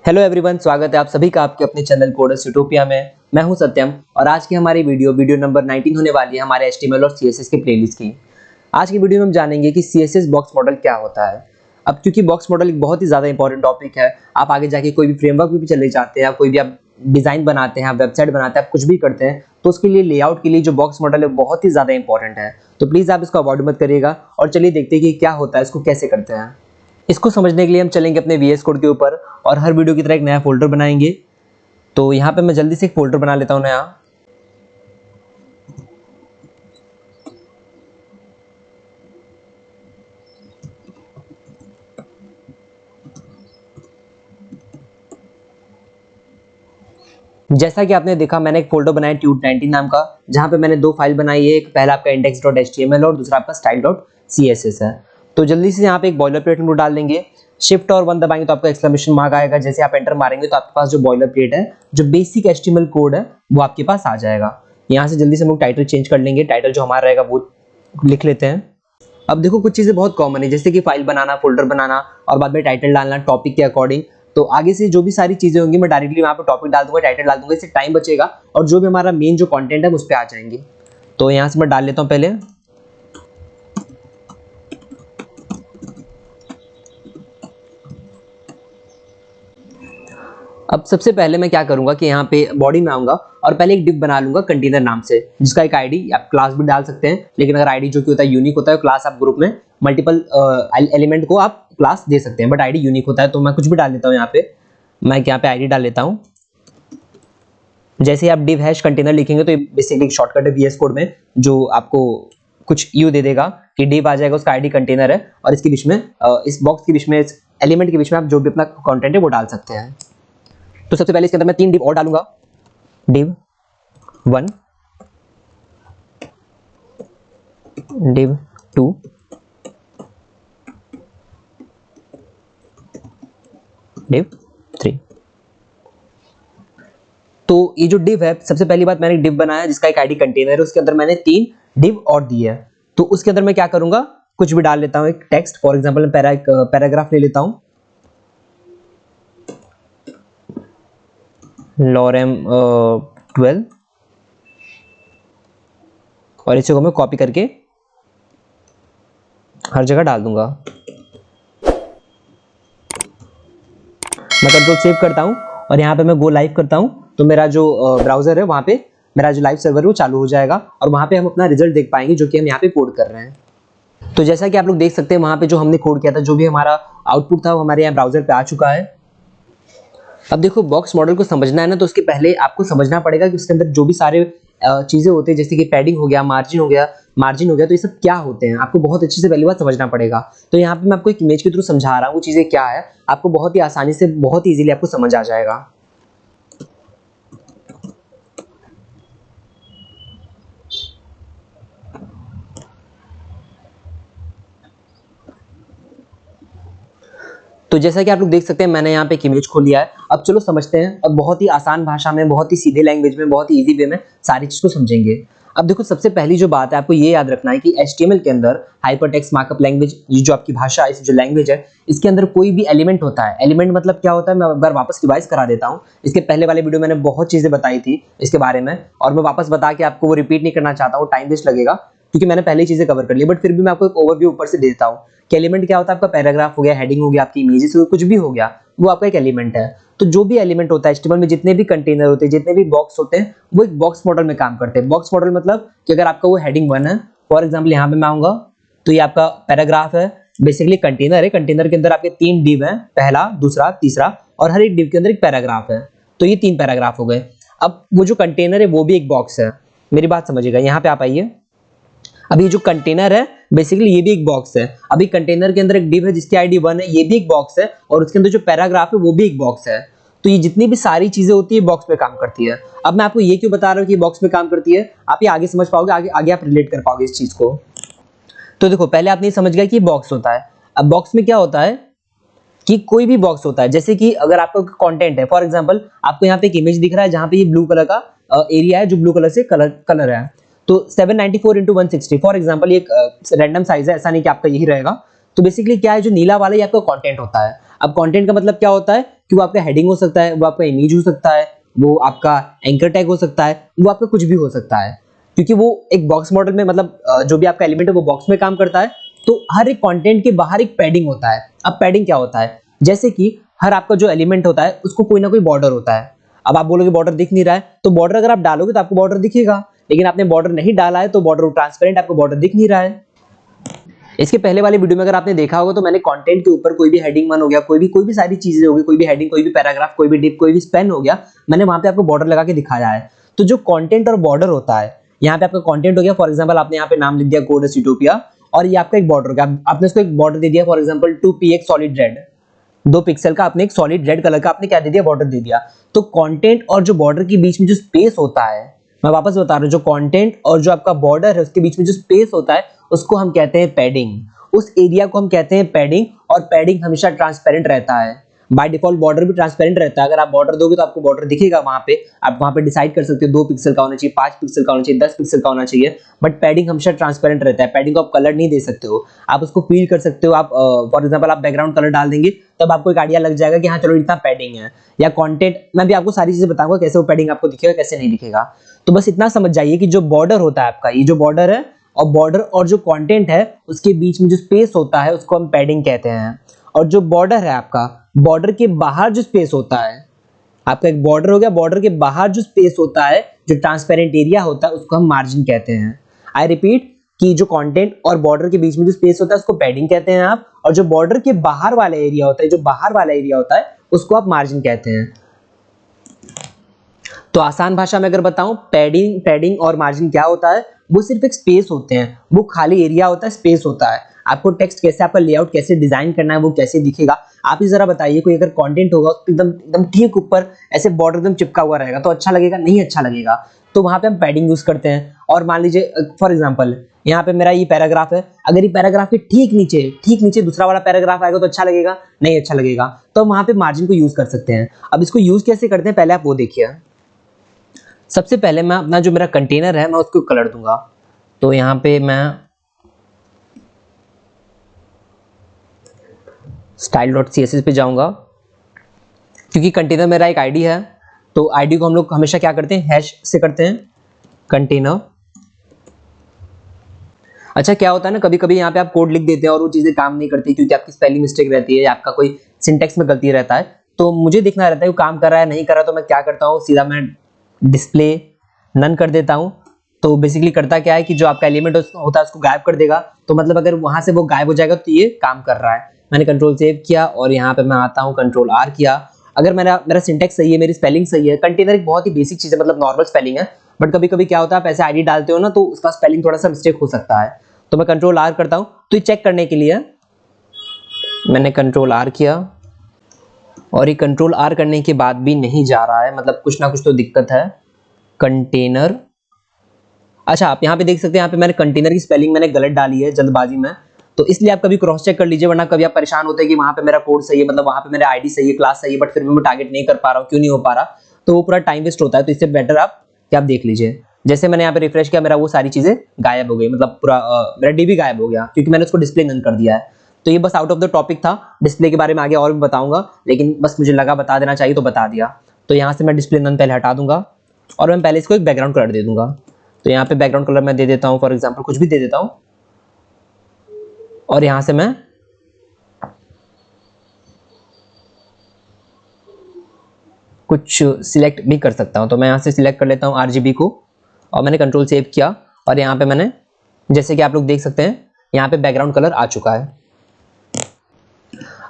Hello everyone, स्वागत है आप सभी का आपके अपने चैनल कोडर्स यूटोपिया में। मैं हूं सत्यम और आज की हमारी वीडियो नंबर 19 होने वाली है हमारे HTML और CSS के प्लेलिस्ट की। आज की वीडियो में हम जानेंगे कि CSS बॉक्स मॉडल क्या होता है। अब क्योंकि बॉक्स मॉडल एक बहुत ही ज़्यादा इंपॉर्टेंट टॉपिक है, आप आगे जाके कोई भी फ्रेमवर्क भी चले जाते हैं, कोई भी आप डिज़ाइन बनाते हैं, आप वेबसाइट बनाते हैं, आप कुछ भी करते हैं, तो उसके लिए लेआउट के लिए जो बॉक्स मॉडल है बहुत ही ज़्यादा इंपॉर्टेंट है। तो प्लीज़ आप इसको अवॉइड मत करिएगा और चलिए देखते हैं कि क्या होता है, इसको कैसे करते हैं। इसको समझने के लिए हम चलेंगे अपने VS कोड के ऊपर और हर वीडियो की तरह एक नया फोल्डर बनाएंगे। तो यहाँ पे मैं जल्दी से एक फोल्डर बना लेता हूँ नया। जैसा कि आपने देखा, मैंने एक फोल्डर बनाया tut19 नाम का, जहाँ पे मैंने दो फाइल बनाई है। एक पहला आपका index.html और दूसरा आपका style.css है। तो जल्दी से यहाँ पे एक बॉयलर प्लेट हम लोग डाल देंगे। शिफ्ट और 1 दबाएंगे तो आपका एक्सक्लेमेशन मार्क आएगा। जैसे आप एंटर मारेंगे तो आपके पास जो बॉयलर प्लेट है, जो बेसिक HTML कोड है, वो आपके पास आ जाएगा। यहाँ से जल्दी से हम लोग टाइटल चेंज कर लेंगे। टाइटल जो हमारा रहेगा वो लिख लेते हैं। अब देखो, कुछ चीजें बहुत कॉमन है, जैसे कि फाइल बनाना, फोल्डर बनाना और बाद में टाइटल डालना टॉपिक के अकॉर्डिंग। तो आगे से जो भी सारी चीजें होंगी मैं डायरेक्टली वहां पे टॉपिक डाल दूंगा, टाइटल डाल दूंगा, इससे टाइम बचेगा और जो भी हमारा मेन जो कंटेंट है उस पे आ जाएंगे। तो यहाँ से मैं डाल लेता हूँ पहले। अब सबसे पहले मैं क्या करूंगा कि यहाँ पे बॉडी में आऊंगा और पहले एक डिव बना लूंगा कंटेनर नाम से, जिसका एक आईडी, आप क्लास भी डाल सकते हैं, लेकिन अगर आईडी जो कि होता है यूनिक होता है, क्लास आप ग्रुप में मल्टीपल एलिमेंट को आप क्लास दे सकते हैं, बट आईडी यूनिक होता है। तो मैं कुछ भी डाल देता हूँ यहाँ पे। मैं यहाँ पे आईडी डाल लेता हूँ। जैसे ही आप div हैश कंटेनर लिखेंगे तो ये बेसिकली एक शॉर्टकट है VS कोड में, जो आपको कुछ यू दे देगा कि div आ जाएगा, उसका आईडी कंटेनर है और इसके बीच में इस बॉक्स के बीच में, इस एलिमेंट के बीच में आप जो भी अपना कंटेंट है वो डाल सकते हैं। तो सबसे पहले इसके अंदर मैं 3 div और डालूंगा। div1, div2, div3। तो ये जो div है, सबसे पहली बात, मैंने div बनाया जिसका एक आईडी कंटेनर है, उसके अंदर मैंने 3 div और दिए है। तो उसके अंदर मैं क्या करूंगा, कुछ भी डाल लेता हूं, एक टेक्स्ट, फॉर एग्जांपल मैं पैराग्राफ ले लेता हूं, lorem 12, और इसी को मैं कॉपी करके हर जगह डाल दूंगा। मैं कंट्रोल सेव करता हूं और यहाँ पे मैं गो लाइव करता हूं, तो मेरा जो ब्राउजर है वहां पे मेरा जो लाइव सर्वर है वो चालू हो जाएगा और वहां पे हम अपना रिजल्ट देख पाएंगे जो कि हम यहाँ पे कोड कर रहे हैं। तो जैसा कि आप लोग देख सकते हैं, वहां पे जो हमने कोड किया था, जो भी हमारा आउटपुट था वो हमारे यहाँ ब्राउजर पे आ चुका है। अब देखो, बॉक्स मॉडल को समझना है ना, तो उसके पहले आपको समझना पड़ेगा कि उसके अंदर जो भी सारे चीजें होती है, जैसे कि पैडिंग हो गया, मार्जिन हो गया, तो ये सब क्या होते हैं, आपको बहुत अच्छे से पहली बात समझना पड़ेगा। तो यहाँ पे मैं आपको एक इमेज के थ्रू समझा रहा हूँ वो चीजें क्या है, आपको बहुत ही आसानी से, बहुत ही इजीली आपको समझ आ जाएगा। तो जैसा कि आप लोग देख सकते हैं, मैंने यहाँ पे एक इमेज खोल लिया है। अब चलो समझते हैं, अब बहुत ही आसान भाषा में, बहुत ही सीधे लैंग्वेज में, बहुत ही इजी वे में सारी चीज को समझेंगे। अब देखो, सबसे पहली जो बात है आपको ये याद रखना है कि HTML के अंदर हाइपरटेक्स्ट मार्कअप लैंग्वेज, ये जो आपकी भाषा है, जो लैंग्वेज है, इसके अंदर कोई भी एलिमेंट होता है। एलिमेंट मतलब क्या होता है, मैं एक बार वापस रिवाइज करा देता हूँ। इसके पहले वाले वीडियो मैंने बहुत चीजें बताई थी इसके बारे में, और मैं वापस बता के आपको वो रिपीट नहीं करना चाहता हूँ, टाइम वेस्ट लगेगा, क्योंकि मैंने पहले ही चीजें कवर कर ली। बट फिर भी मैं आपको एक ओवरव्यू ऊपर से देता हूँ कि एलिमेंट क्या होता है। आपका पैराग्राफ हो गया, हेडिंग हो गया, आपकी इमेजेस हो गई, कुछ भी हो गया, वो आपका एक एलिमेंट है। तो जो भी एलिमेंट होता है HTML में, जितने भी कंटेनर होते हैं, जितने भी बॉक्स होते हैं, वो एक बॉक्स मॉडल में काम करते हैं। बॉक्स मॉडल मतलब कि अगर आपका वो हेडिंग 1 है, फॉर एग्जांपल यहाँ पे मैं आऊंगा तो ये आपका पैराग्राफ है, बेसिकली कंटेनर है। कंटेनर के अंदर आपके 3 डिव हैं, पहला, दूसरा, तीसरा, और हर एक डिव के अंदर एक पैराग्राफ है। तो ये 3 पैराग्राफ हो गए। अब वो जो कंटेनर है वो भी एक बॉक्स है। मेरी बात समझिएगा, यहाँ पे आप आइए। अभी जो कंटेनर है, बेसिकली ये भी एक बॉक्स है। अभी कंटेनर के अंदर एक डिव है जिसकी आईडी 1 है, ये भी एक बॉक्स है, और उसके अंदर जो पैराग्राफ है वो भी एक बॉक्स है। तो ये जितनी भी सारी चीजें होती है बॉक्स में काम करती है। अब मैं आपको ये क्यों बता रहा हूँ कि बॉक्स में काम करती है, आप ये आगे समझ पाओगे, आगे आप रिलेट कर पाओगे इस चीज को। तो देखो, पहले आपने समझ गया कि बॉक्स होता है। अब बॉक्स में क्या होता है कि कोई भी बॉक्स होता है, जैसे कि अगर आपका कंटेंट है, फॉर एग्जांपल आपको यहाँ पे एक इमेज दिख रहा है जहाँ पे ये ब्लू कलर का एरिया है, जो ब्लू कलर से कलर है। तो 794 × 160 फॉर एग्जांपल, ये एक रैंडम साइज है, ऐसा नहीं कि आपका यही रहेगा। तो बेसिकली क्या है, जो नीला वाला ये आपका कंटेंट होता है। अब कंटेंट का मतलब क्या होता है कि वो आपका हेडिंग हो सकता है, वो आपका इमेज हो सकता है, वो आपका एंकर टैग हो सकता है, वो आपका कुछ भी हो सकता है, क्योंकि वो एक बॉक्स मॉडल में मतलब जो भी आपका एलिमेंट है वो बॉक्स में काम करता है। तो हर एक कंटेंट के बाहर एक पैडिंग होता है। अब पैडिंग क्या होता है, जैसे कि हर आपका जो एलिमेंट होता है उसको कोई ना कोई बॉर्डर होता है। अब आप बोलोगे बॉर्डर दिख नहीं रहा है, तो बॉर्डर अगर आप डालोगे तो आपको बॉर्डर दिखेगा, लेकिन आपने बॉर्डर नहीं डाला है तो बॉर्डर ट्रांसपेरेंट, आपको बॉर्डर दिख नहीं रहा है। इसके पहले वाले वीडियो में अगर आपने देखा होगा तो मैंने कंटेंट के ऊपर कोई भी हेडिंग वन हो गया, कोई भी सारी चीजें होगी, कोई भी हेडिंग, कोई भी पैराग्राफ, कोई भी डिप, कोई भी स्पेन हो गया, मैंने वहां पे आपको बॉर्डर लगा के दिखाया है। तो जो कंटेंट और बॉर्डर होता है, यहाँ पे आपका कंटेंट हो गया, फॉर एग्जांपल आपने यहाँ पे नाम लिख दिया कोड यूटोपिया, और ये आपका एक बॉर्डर हो गया, आपने उसको एक बॉर्डर दे दिया, for example 2px solid red, 2 pixel का आपने एक सॉलिड रेड कलर का आपने क्या दे दिया, बॉर्डर दे दिया। तो कंटेंट और जो बॉर्डर के बीच में जो स्पेस होता है, मैं वापस बता रहा हूं, जो कंटेंट और जो आपका बॉर्डर है उसके बीच में जो स्पेस होता है उसको हम कहते हैं पैडिंग। उस एरिया को हम कहते हैं पैडिंग, और पैडिंग हमेशा ट्रांसपेरेंट रहता है। बाय डिफॉल्ट बॉर्डर भी ट्रांसपेरेंट रहता है। अगर आप बॉर्डर दोगे तो आपको बॉर्डर दिखेगा वहां पे, आप वहां पे डिसाइड कर सकते हो 2 पिक्सल का होना चाहिए, 5 पिक्सल का होना चाहिए, 10 पिक्सल का होना चाहिए, बट पैडिंग हमेशा ट्रांसपेरेंट रहता है। पैडिंग को आप कलर नहीं दे सकते हो, आप उसको फील कर सकते हो। आप फॉर एग्जांपल आप बैकग्राउंड कलर डाल देंगे तब आपको एक आइडिया लग जाएगा कि हाँ चलो इतना पैडिंग है, या कंटेंट, मैं भी आपको सारी चीजें बताऊंगा कैसे वो पैडिंग आपको दिखेगा कैसे नहीं दिखेगा। तो बस इतना समझ जाइए कि जो बॉर्डर होता है आपका, ये जो बॉर्डर है और बॉर्डर और जो कंटेंट है उसके बीच में जो स्पेस होता है उसको हम पैडिंग कहते हैं। और जो बॉर्डर है आपका, बॉर्डर के बाहर जो स्पेस होता है, आपका एक बॉर्डर हो गया, बॉर्डर के बाहर जो स्पेस होता है, जो ट्रांसपेरेंट एरिया होता है, उसको हम मार्जिन कहते हैं। आई रिपीट कि जो कंटेंट और बॉर्डर के बीच में जो स्पेस होता है उसको पैडिंग कहते हैं आप, और जो बॉर्डर के बाहर वाला एरिया होता है, जो बाहर वाला एरिया होता है उसको आप मार्जिन कहते हैं। तो आसान भाषा में अगर बताऊं, पैडिंग और मार्जिन क्या होता है, वो सिर्फ एक स्पेस होते हैं, वो खाली एरिया होता है, स्पेस होता है। आपको टेक्स्ट कैसे, आपका लेआउट कैसे डिजाइन करना है, वो कैसे दिखेगा, आप ही जरा बताइए। कोई अगर कंटेंट होगा उस एकदम एकदम ठीक ऊपर ऐसे बॉर्डर एकदम चिपका हुआ रहेगा तो अच्छा लगेगा, नहीं अच्छा लगेगा। तो वहां पे हम पैडिंग यूज करते हैं। और मान लीजिए फॉर एग्जांपल यहाँ पे मेरा ये पैराग्राफ है, अगर ये पैराग्राफ के ठीक नीचे दूसरा वाला पैराग्राफ आएगा तो अच्छा लगेगा, नहीं अच्छा लगेगा, तो वहां पे मार्जिन को यूज कर सकते हैं। अब इसको यूज कैसे करते हैं पहले आप वो देखिए। सबसे पहले मैं अपना जो मेरा कंटेनर है मैं उसको कलर दूंगा। तो यहाँ पे मैं style.css पे जाऊंगा, क्योंकि कंटेनर मेरा एक आईडी है, तो आईडी को हम लोग हमेशा क्या करते हैं, हैश से करते हैं, कंटेनर। अच्छा क्या होता है ना, कभी कभी यहाँ पे आप कोड लिख देते हैं और वो चीजें काम नहीं करती क्योंकि आपकी स्पेलिंग मिस्टेक रहती है या आपका कोई सिंटेक्स में गलती रहता है, तो मुझे देखना रहता है वो काम कर रहा है नहीं कर रहा, तो मैं क्या करता हूँ, सीधा मैं डिस्प्ले नन कर देता हूँ। तो बेसिकली करता क्या है कि जो आपका एलिमेंट होता है उसको गायब कर देगा, तो मतलब अगर वहां से वो गायब हो जाएगा तो ये काम कर रहा है। मैंने कंट्रोल सेव किया और यहाँ पे मैं आता हूँ, कंट्रोल आर किया। अगर मेरा सिंटेक्स सही है, मेरी स्पेलिंग सही है, कंटेनर एक बहुत ही बेसिक चीज है, मतलब नॉर्मल स्पेलिंग है, बट कभी कभी क्या होता है आप ऐसे आईडी डालते हो ना तो उसका स्पेलिंग थोड़ा सा मिस्टेक हो सकता है, तो मैं कंट्रोल आर करता हूँ। तो ये चेक करने के लिए मैंने कंट्रोल आर किया, और ये कंट्रोल आर करने के बाद भी नहीं जा रहा है, मतलब कुछ ना कुछ तो दिक्कत है। कंटेनर, अच्छा आप यहाँ पे देख सकते हैं, यहाँ पे मैंने कंटेनर की स्पेलिंग मैंने गलत डाली है जल्दबाजी में, तो इसलिए आप कभी क्रॉस चेक कर लीजिए, वरना कभी आप परेशान होते हैं कि वहां पे मेरा कोड सही है, मतलब वहां पे मेरा आईडी सही है, क्लास सही है, बट फिर भी मैं टारगेट नहीं कर पा रहा हूँ, क्यों नहीं हो पा रहा, तो वो पूरा टाइम वेस्ट होता है। तो इससे बेटर आप क्या, आप देख लीजिए। जैसे मैंने यहाँ पे रिफ्रेश किया, मेरा वो सारी चीजें गायब हो गई, मतलब पूरा मेरा डीबी गायब हो गया क्योंकि मैंने उसको डिस्प्ले नन कर दिया है। तो ये बस आउट ऑफ द टॉपिक था, डिस्प्ले के बारे में आगे और भी बताऊंगा, लेकिन बस मुझे लगा बता देना चाहिए तो बता दिया। तो यहाँ से मैं डिस्प्ले नन पहले हटा दूंगा, और मैं पहले इसको एक बैकग्राउंड कलर दे दूंगा। तो यहाँ पे बैकग्राउंड कलर मैं दे देता हूँ, फॉर एग्जाम्पल कुछ भी दे देता हूँ, और यहाँ से मैं कुछ सिलेक्ट भी कर सकता हूँ। तो मैं यहाँ से सिलेक्ट कर लेता हूँ आरजीबी को, और मैंने कंट्रोल सेव किया, और यहाँ पे मैंने, जैसे कि आप लोग देख सकते हैं, यहाँ पे बैकग्राउंड कलर आ चुका है।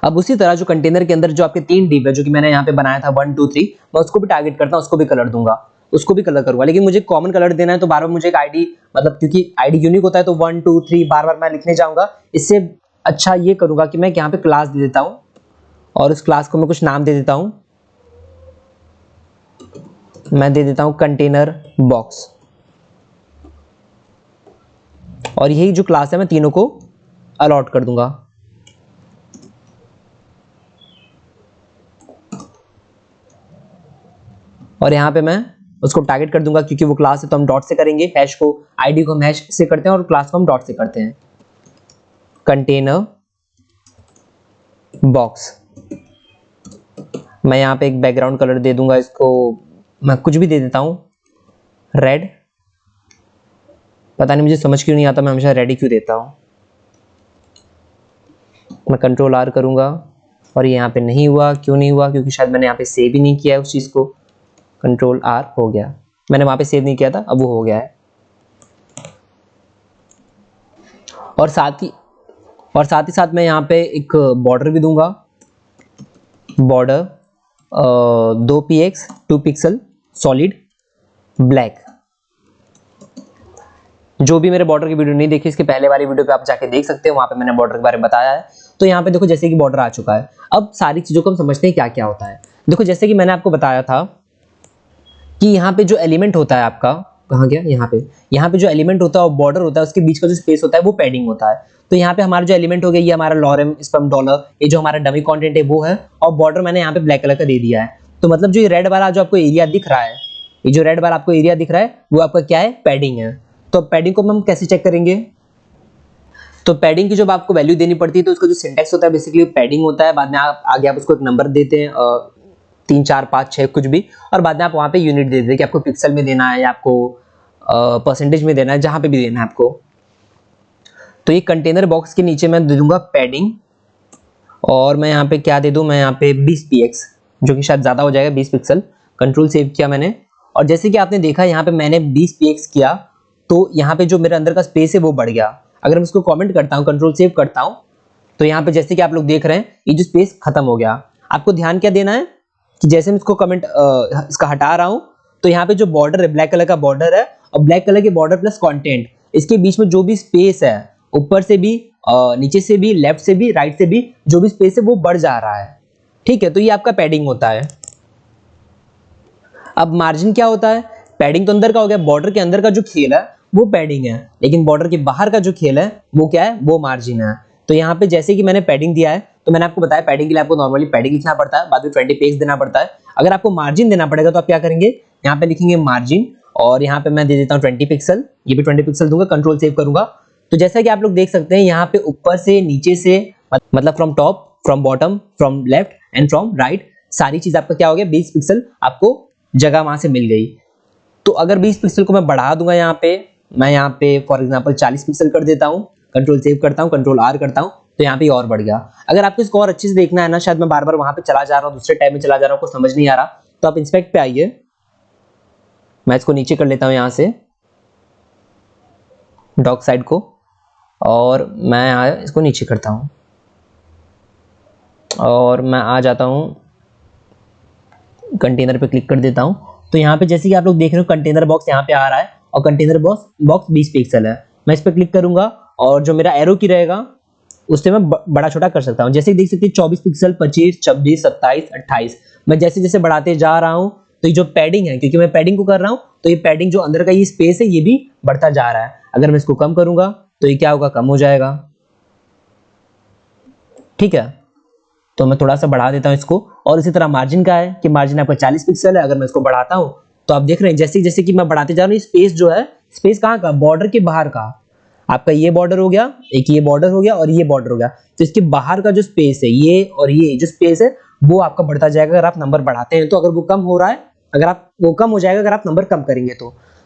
अब उसी तरह जो कंटेनर के अंदर जो आपके 3 डिव है, जो कि मैंने यहाँ पे बनाया था 1 2 3, मैं उसको भी टारगेट करता हूँ, उसको भी कलर दूंगा, उसको भी कलर करूंगा, लेकिन मुझे कॉमन कलर देना है, तो बार बार मुझे एक आईडी, मतलब क्योंकि आईडी यूनिक होता है तो 1 2 3 बार बार मैं लिखने जाऊंगा। इससे अच्छा ये करूंगा कि मैं यहाँ पे क्लास दे देता हूँ, और उस क्लास को मैं कुछ नाम दे देता हूँ, मैं दे देता हूँ कंटेनर बॉक्स, और यही जो क्लास है मैं तीनों को अलॉट कर दूंगा। और यहाँ पे मैं उसको टारगेट कर दूंगा, क्योंकि वो क्लास है तो हम डॉट से करेंगे, हैश को, आईडी को हम हैश से करते हैं और क्लास को हम डॉट से करते हैं। Container box. मैं यहाँ पे एक बैकग्राउंड कलर दे दूंगा इसको, मैं कुछ भी दे देता हूँ, रेड। पता नहीं मुझे समझ क्यों नहीं आता, मैं हमेशा रेड ही क्यों देता हूँ। मैं कंट्रोल आर करूँगा और ये यहाँ पे नहीं हुआ। क्यों नहीं हुआ? क्योंकि शायद मैंने यहाँ पे सेव ही नहीं किया है उस चीज़ को। कंट्रोल आर, हो गया। मैंने वहाँ पे सेव नहीं किया था, अब वो हो गया है। और साथ ही साथ मैं यहाँ पे एक बॉर्डर भी दूंगा। Border 2px 2 pixel solid black. जो भी मेरे बॉर्डर की वीडियो नहीं देखी, इसके पहले वाली वीडियो पे आप जाके देख सकते हैं, वहां पे मैंने बॉर्डर के बारे में बताया है। तो यहाँ पे देखो जैसे कि बॉर्डर आ चुका है। अब सारी चीजों को हम समझते हैं क्या क्या होता है। देखो जैसे कि मैंने आपको बताया था कि यहाँ पे जो एलिमेंट होता है आपका, कहाँ गया, यहाँ पे जो एलिमेंट होता है और बॉर्डर होता है, उसके बीच का जो स्पेस होता है वो पैडिंग होता है। तो यहाँ पे हमारा जो एलिमेंट हो गया, ये हमारा लॉरेम स्पैम डॉलर, ये जो हमारा डमी कंटेंट है वो है, और बॉर्डर मैंने यहाँ पे ब्लैक कलर का दे दिया है। तो मतलब जो ये रेड वाला जो आपको एरिया दिख रहा है, ये जो रेड वाला आपको एरिया दिख रहा है वो आपका क्या है, पैडिंग है। तो पैडिंग को हम कैसे चेक करेंगे? तो पैडिंग की जब आपको वैल्यू देनी पड़ती है तो उसका जो सिंटैक्स होता है बेसिकली पैडिंग होता है। बाद में आप आगे आप उसको एक नंबर देते हैं, 3 4 5 6 कुछ भी, और बाद में आप वहाँ पे यूनिट दे देते हैं कि आपको पिक्सल में देना है या आपको परसेंटेज में देना है, जहाँ पे भी देना है आपको। तो ये कंटेनर बॉक्स के नीचे मैं दे दूंगा पैडिंग, और मैं यहाँ पे क्या दे दूँ, मैं यहाँ पे 20px, जो कि शायद ज़्यादा हो जाएगा, 20 पिक्सल। कंट्रोल सेव किया मैंने, और जैसे कि आपने देखा यहाँ पे मैंने 20px किया तो यहाँ पे जो मेरे अंदर का स्पेस है वो बढ़ गया। अगर मैं इसको कमेंट करता हूँ, कंट्रोल सेव करता हूँ, तो यहाँ पे जैसे कि आप लोग देख रहे हैं ये जो स्पेस खत्म हो गया। आपको ध्यान क्या देना है कि जैसे मैं इसको कमेंट इसका हटा रहा हूँ, तो यहाँ पे जो बॉर्डर है, ब्लैक कलर का बॉर्डर है, और ब्लैक कलर के बॉर्डर प्लस कंटेंट, इसके बीच में जो भी स्पेस है, ऊपर से भी, नीचे से भी, लेफ्ट से भी, राइट से भी, जो भी स्पेस है वो बढ़ जा रहा है। ठीक है, तो ये आपका पैडिंग होता है। अब मार्जिन क्या होता है? पैडिंग तो अंदर का हो गया, बॉर्डर के अंदर का जो खेल है वो पैडिंग है, लेकिन बॉर्डर के बाहर का जो खेल है वो क्या है, वो मार्जिन है। तो यहाँ पे जैसे कि मैंने पैडिंग दिया है, तो मैंने आपको बताया पैडिंग के लिए आपको नॉर्मली पैडिंग लिखना पड़ता है, बाद में 20px देना पड़ता है। अगर आपको मार्जिन देना पड़ेगा तो आप क्या करेंगे, यहाँ पे लिखेंगे मार्जिन, और यहाँ पे मैं दे देता हूँ 20 पिक्सल, ये भी 20 पिक्सल दूंगा, कंट्रोल सेव करूंगा। तो जैसा कि आप लोग देख सकते हैं यहाँ पे ऊपर से नीचे से, मतलब from top, from bottom, from left and from right, सारी चीज आपका क्या हो गया, 20 पिक्सल आपको जगह वहां से मिल गई। तो अगर 20 पिक्सल को मैं बढ़ा दूंगा, यहाँ पे मैं यहाँ पे फॉर एग्जांपल 40 पिक्सल कर देता हूँ, कंट्रोल सेव करता हूँ, कंट्रोल आर करता हूँ, तो यहाँ पे और बढ़ गया। अगर आपको इसको और अच्छे से देखना है ना, शायद मैं बार बार वहां पे चला जा रहा हूँ, दूसरे टैब में चला जा रहा हूँ, कुछ समझ नहीं आ रहा, तो आप इंस्पेक्ट पे आइए, मैं इसको नीचे कर लेता हूँ यहाँ से डॉक साइड को, और मैं इसको नीचे करता हूँ, और मैं आ जाता हूँ कंटेनर पे क्लिक कर देता हूँ। तो यहाँ पे जैसे कि आप लोग देख रहे हो कंटेनर बॉक्स यहाँ पे आ रहा है, और कंटेनर बॉक्स 20 पिक्सल है। मैं इस पर क्लिक करूंगा और जो मेरा एरो की रहेगा उससे मैं बड़ा छोटा कर सकता हूँ। जैसे देख सकते हैं 24 पिक्सल, 25, 26, 27, 28, मैं जैसे जैसे बढ़ाते जा रहा हूँ, तो ये जो पैडिंग है, क्योंकि मैं पैडिंग को कर रहा हूँ, तो ये पैडिंग जो अंदर का ये स्पेस है ये भी बढ़ता जा रहा है। अगर मैं इसको कम करूंगा तो ये क्या होगा, कम हो जाएगा। ठीक है, तो मैं थोड़ा सा बढ़ा देता हूँ इसको। और इसी तरह मार्जिन का है कि मार्जिन आपका 40 पिक्सल है, अगर मैं इसको बढ़ाता हूँ तो आप देख रहे हैं जैसे जैसे कि मैं बढ़ाते जा रहा हूँ, स्पेस जो है, स्पेस कहाँ का, बॉर्डर के बाहर का। आपका ये बॉर्डर हो गया, एक ये बॉर्डर हो गया और ये बॉर्डर हो गया, तो इसके बाहर का जो स्पेस है, ये और ये जो स्पेस है वो आपका बढ़ता जाएगा अगर आप नंबर बढ़ाते हैं। तो अगर वो कम हो रहा है, अगर आप वो कम हो जाएगा अगर आप नंबर कम करेंगे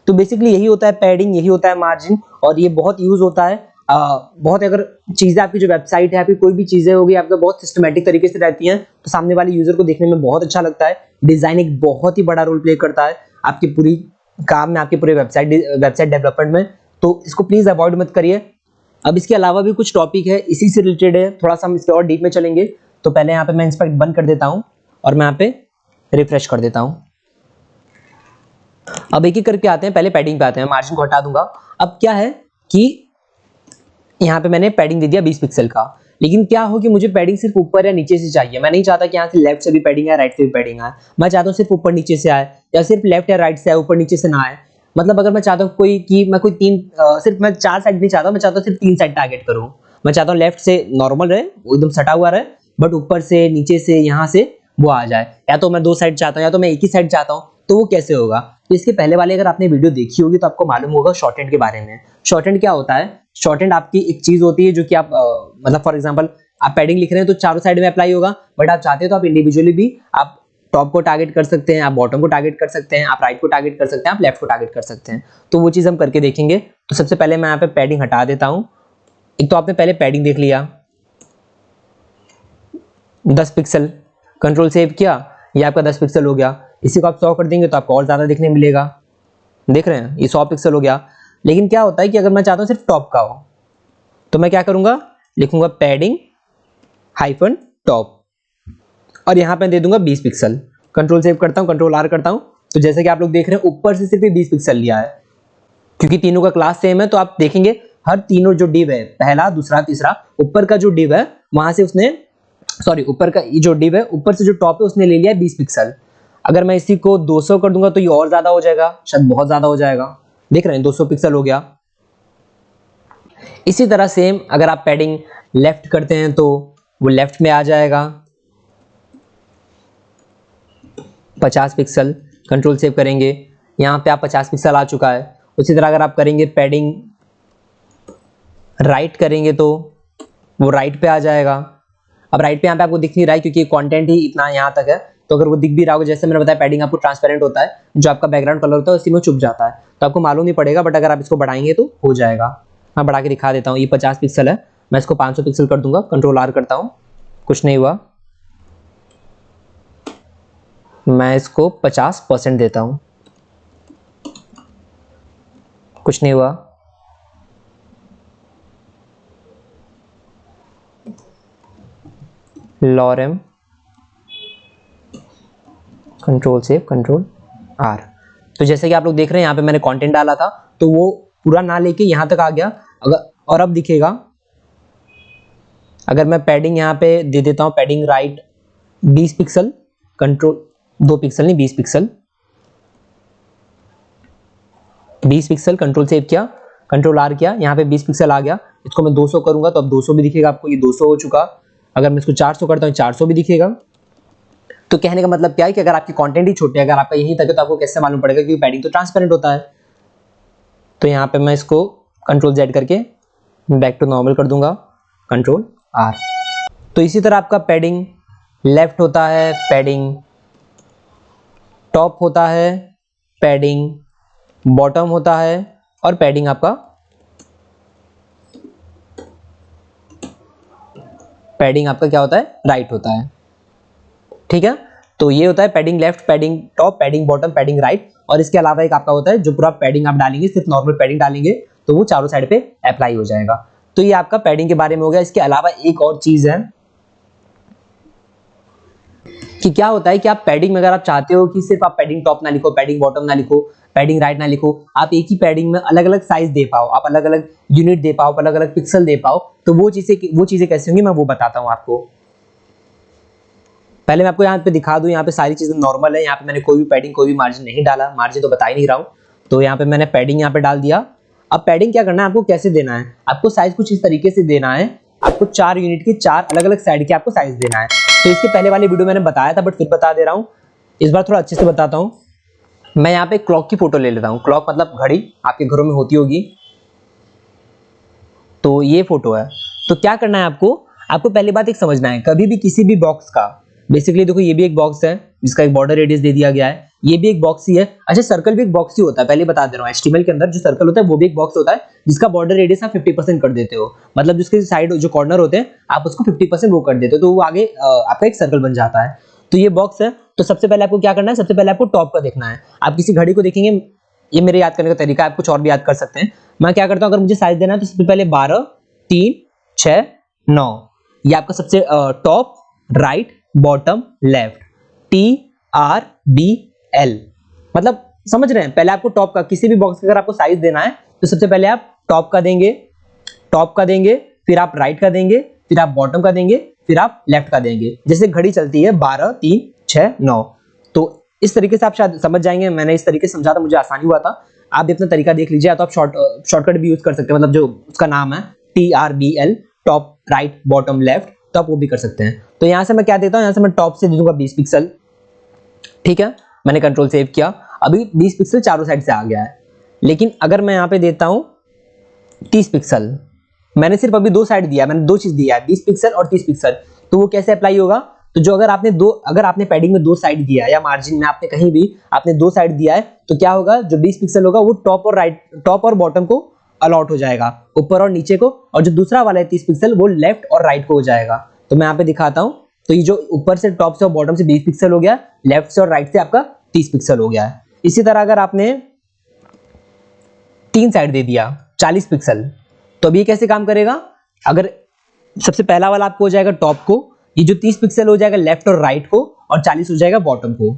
तो बेसिकली यही होता है पैडिंग, यही होता है मार्जिन, और ये बहुत यूज होता है। बहुत अगर चीजें आपकी जो वेबसाइट है, आपकी कोई भी चीजें होगी आपका बहुत सिस्टमेटिक तरीके से रहती हैं, तो सामने वाले यूजर को देखने में बहुत अच्छा लगता है। डिजाइन एक बहुत ही बड़ा रोल प्ले करता है आपकी पूरी काम में, आपके पूरे वेबसाइट डेवलपमेंट में। तो इसको प्लीज अवॉइड मत करिए। अब इसके अलावा भी कुछ टॉपिक है इसी से रिलेटेड है, थोड़ा सा हम इसके और डीप में चलेंगे। तो पहले यहाँ पे मैं इंस्पेक्ट बंद कर देता हूँ और मैं यहाँ पे रिफ्रेश कर देता हूँ। अब एक एक करके आते हैं, पहले पैडिंग पे आते हैं, मार्जिन को हटा दूंगा। अब क्या है कि यहाँ पे मैंने पैडिंग दे दिया 20 पिक्सल का, लेकिन क्या हो कि मुझे पैडिंग सिर्फ ऊपर या नीचे से चाहिए। मैं नहीं चाहता कि यहाँ से लेफ्ट से भी पैडिंग आए, राइट से भी पैडिंग आए। मैं चाहता हूँ सिर्फ ऊपर नीचे से आए, या सिर्फ लेफ्ट या राइट से आए, ऊपर नीचे से ना आए। मतलब अगर मैं चाहता हूँ सिर्फ मैं 4 साइड नहीं चाहता, मैं चाहता हूँ सिर्फ 3 साइड टारगेट करूँ। मैं चाहता हूँ लेफ्ट से नॉर्मल रहे, एकदम सटा हुआ रहे, बट ऊपर से, नीचे से, यहाँ से वो आ जाए। या तो मैं 2 साइड चाहता हूँ, या तो मैं एक ही साइड चाहता हूँ, तो वो कैसे होगा? तो इसके पहले वाले अगर आपने वीडियो देखी होगी तो आपको मालूम होगा शॉर्ट हैंड के बारे में। शॉर्ट हैंड क्या होता है? शॉर्ट हैंड आपकी एक चीज होती है जो कि आप मतलब फॉर एग्जांपल आप पैडिंग लिख रहे हैं तो चारों साइड में अप्लाई होगा, बट आप चाहते हैं तो आप इंडिविजुअली भी आप टॉप को टारगेट कर सकते हैं, आप बॉटम को टारगेट कर सकते हैं, आप राइट को टारगेट कर सकते हैं, आप लेफ्ट को टारगेट कर सकते हैं। तो वो चीज़ हम करके देखेंगे। तो सबसे पहले मैं यहाँ पे पैडिंग हटा देता हूँ। एक तो आपने पहले पैडिंग देख लिया 10 पिक्सल, कंट्रोल सेव किया, ये आपका 10 पिक्सल हो गया। इसी को आप 100 कर देंगे तो आपको और ज़्यादा दिखने मिलेगा। देख रहे हैं, ये 100 पिक्सल हो गया। लेकिन क्या होता है कि अगर मैं चाहता हूँ सिर्फ टॉप का हो, तो मैं क्या करूँगा, लिखूंगा पैडिंग हाइफन टॉप और यहाँ पे दे दूंगा 20 पिक्सल। कंट्रोल सेव करता हूँ, कंट्रोल आर करता हूँ, तो जैसे कि आप लोग देख रहे हैं ऊपर से सिर्फ 20 पिक्सल लिया है, क्योंकि तीनों का क्लास सेम है। तो आप देखेंगे हर तीनों जो डिव है, पहला, दूसरा, तीसरा, ऊपर का जो डिव है वहां से उसने, सॉरी ऊपर का जो डिव है, ऊपर से जो टॉप है उसने ले लिया है 20 पिक्सल। अगर मैं इसी को 200 कर दूंगा तो ये और ज्यादा हो जाएगा, शायद बहुत ज्यादा हो जाएगा। देख रहे हैं 200 पिक्सल हो गया। इसी तरह सेम अगर आप पैडिंग लेफ्ट करते हैं तो वो लेफ्ट में आ जाएगा 50 पिक्सल। कंट्रोल सेव करेंगे, यहाँ पे आप 50 पिक्सल आ चुका है। उसी तरह अगर आप करेंगे पैडिंग राइट करेंगे तो वो राइट पे आ जाएगा। अब राइट पे यहाँ पे आपको दिख नहीं रहा है क्योंकि कंटेंट ही इतना यहाँ तक है, तो अगर वो दिख भी रहा होगा, जैसे मैंने बताया पैडिंग आपको ट्रांसपेरेंट होता है, जो आपका बैकग्राउंड कलर होता है उसी में छुप जाता है, तो आपको मालूम नहीं पड़ेगा। बट अगर आप इसको बढ़ाएंगे तो हो जाएगा। मैं बढ़ा के दिखा देता हूँ। ये 50 पिक्सल है, मैं इसको 500 पिक्सल कर दूंगा। कंट्रोल आर करता हूँ, कुछ नहीं हुआ। मैं इसको 50% देता हूँ, कुछ नहीं हुआ। Lorem, control save, control R. तो जैसे कि आप लोग देख रहे हैं यहाँ पे मैंने कंटेंट डाला था तो वो पूरा ना लेके यहाँ तक आ गया। अगर और अब दिखेगा, अगर मैं पैडिंग यहाँ पे दे देता हूँ, padding right 20 pixel, control 2 pixel नहीं 20 पिक्सल, 20 पिक्सल, कंट्रोल सेव किया, कंट्रोल आर किया, यहाँ पे 20 पिक्सल आ गया। इसको मैं 200 करूंगा तो अब 200 भी दिखेगा आपको, ये 200 हो चुका। अगर मैं इसको 400 करता हूँ 400 भी दिखेगा। तो कहने का मतलब क्या है कि अगर आपकी कंटेंट ही छोटे, अगर आपका यहीं तक है तो आपको कैसे मालूम पड़ेगा, क्योंकि पैडिंग तो ट्रांसपेरेंट होता है। तो यहाँ पे मैं इसको कंट्रोल जेड करके बैक टू नॉर्मल कर दूंगा, कंट्रोल आर। तो इसी तरह आपका पैडिंग लेफ्ट होता है, पैडिंग टॉप होता है, पैडिंग बॉटम होता है और पैडिंग आपका क्या होता है, राइट होता है। ठीक है, तो ये होता है padding left, padding top, padding bottom, padding right. और इसके अलावा एक आपका होता है जो पूरा पैडिंग आप डालेंगे, सिर्फ नॉर्मल पैडिंग डालेंगे तो वो चारों साइड पे अप्लाई हो जाएगा। तो ये आपका पैडिंग के बारे में हो गया। इसके अलावा एक और चीज है कि क्या होता है कि आप पैडिंग में अगर आप चाहते हो कि सिर्फ आप पैडिंग टॉप ना लिखो, पैडिंग बॉटम ना लिखो, पैडिंग राइट ना लिखो, आप एक ही पैडिंग में अलग अलग साइज दे पाओ, आप अलग अलग यूनिट दे पाओ, अलग अलग पिक्सल दे पाओ, तो वो चीजें कैसे होंगी मैं वो बताता हूँ आपको। पहले मैं आपको यहाँ पे दिखा दूं, यहाँ पे सारी चीजें नॉर्मल है। यहाँ पे मैंने कोई भी पैडिंग, कोई भी मार्जिन नहीं डाला, मार्जिन तो बता ही नहीं रहा हूँ। तो यहाँ पे मैंने पैडिंग यहाँ पे डाल दिया। अब पैडिंग क्या करना है, आपको कैसे देना है, आपको साइज कुछ इस तरीके से देना है। आपको 4 यूनिट के 4 अलग अलग साइड के आपको साइज देना है। तो इसके पहले वाले वीडियो मैंने बताया था, बट फिर बता दे रहा हूँ, इस बार थोड़ा अच्छे से बताता हूँ। मैं यहाँ पे क्लॉक की फोटो ले लेता हूँ। क्लॉक मतलब घड़ी, आपके घरों में होती होगी। तो ये फोटो है। तो क्या करना है आपको पहली बात एक समझना है, कभी भी किसी भी बॉक्स का, बेसिकली देखो ये भी एक बॉक्स है जिसका एक बॉर्डर रेडियस दे दिया गया है, ये भी एक बॉक्स ही है। अच्छा, सर्कल भी एक बॉक्स ही होता है, पहले बता दे रहा हूँ। HTML के अंदर जो सर्कल होता है वो भी एक बॉक्स होता है, जिसका बॉर्डर रेडियस आप 50% कर देते हो, मतलब जिसके साइड जो कॉर्नर होते हैं आप उसको 50% वो कर देते हो, तो वो आगे आपका एक सर्कल बन जाता है। तो ये बॉक्स है। तो सबसे पहले आपको क्या करना है, सबसे पहले आपको टॉप का देखना है। आप किसी घड़ी को देखेंगे, ये मेरे याद करने का तरीका है, आप कुछ और भी याद कर सकते हैं। मैं क्या करता हूँ, अगर मुझे साइज देना है तो सबसे पहले 12, 3, 6, 9, ये आपका सबसे top, right, bottom, left, TRBL, मतलब समझ रहे हैं। पहले आपको टॉप का, किसी भी बॉक्स का अगर आपको साइज देना है तो सबसे पहले आप टॉप का देंगे, फिर आप राइट का देंगे, फिर आप बॉटम का देंगे, फिर आप लेफ्ट का देंगे। जैसे घड़ी चलती है 12, 3, 6, 9, तो इस तरीके से आप शायद समझ जाएंगे। मैंने इस तरीके से समझा था, मुझे आसानी हुआ था। आप भी अपना तरीका देख लीजिए, या तो आप शॉर्टकट भी यूज कर सकते हैं, मतलब जो उसका नाम है TRBL, top, right, bottom, left, तो आप वो भी कर सकते हैं। तो यहां से मैं क्या देता हूं, यहां से मैं टॉप से दे दूंगा 20 पिक्सल। ठीक है, मैंने कंट्रोल सेव किया, अभी 20 पिक्सल चारों साइड से आ गया है। लेकिन अगर मैं यहां पे देता हूं 30 पिक्सल, मैंने सिर्फ अभी दो साइड दिया, मैंने दो चीज दिया है, 20 पिक्सल और 30 पिक्सल। तो वो कैसे अप्लाई होगा, तो जो अगर आपने पैडिंग में दो साइड दिया या मार्जिन में आपने कहीं भी आपने दो साइड दिया है, तो क्या होगा, जो 20 पिक्सल होगा वो टॉप और बॉटम को अलॉट हो जाएगा, ऊपर और नीचे को, और जो दूसरा वाला है 30 पिक्सल वो लेफ्ट और राइट को हो जाएगा। तो मैं यहाँ पे दिखाता हूँ। तो ये जो ऊपर से टॉप से और बॉटम से 20 पिक्सल हो गया, लेफ्ट से और राइट से आपका 30 पिक्सल हो गया है। इसी तरह अगर आपने तीन साइड दे दिया 40 पिक्सल, तो अब ये कैसे काम करेगा, अगर सबसे पहला वाला आपको हो जाएगा टॉप को, ये जो 30 पिक्सल हो जाएगा लेफ्ट और राइट को, और 40 हो जाएगा बॉटम को।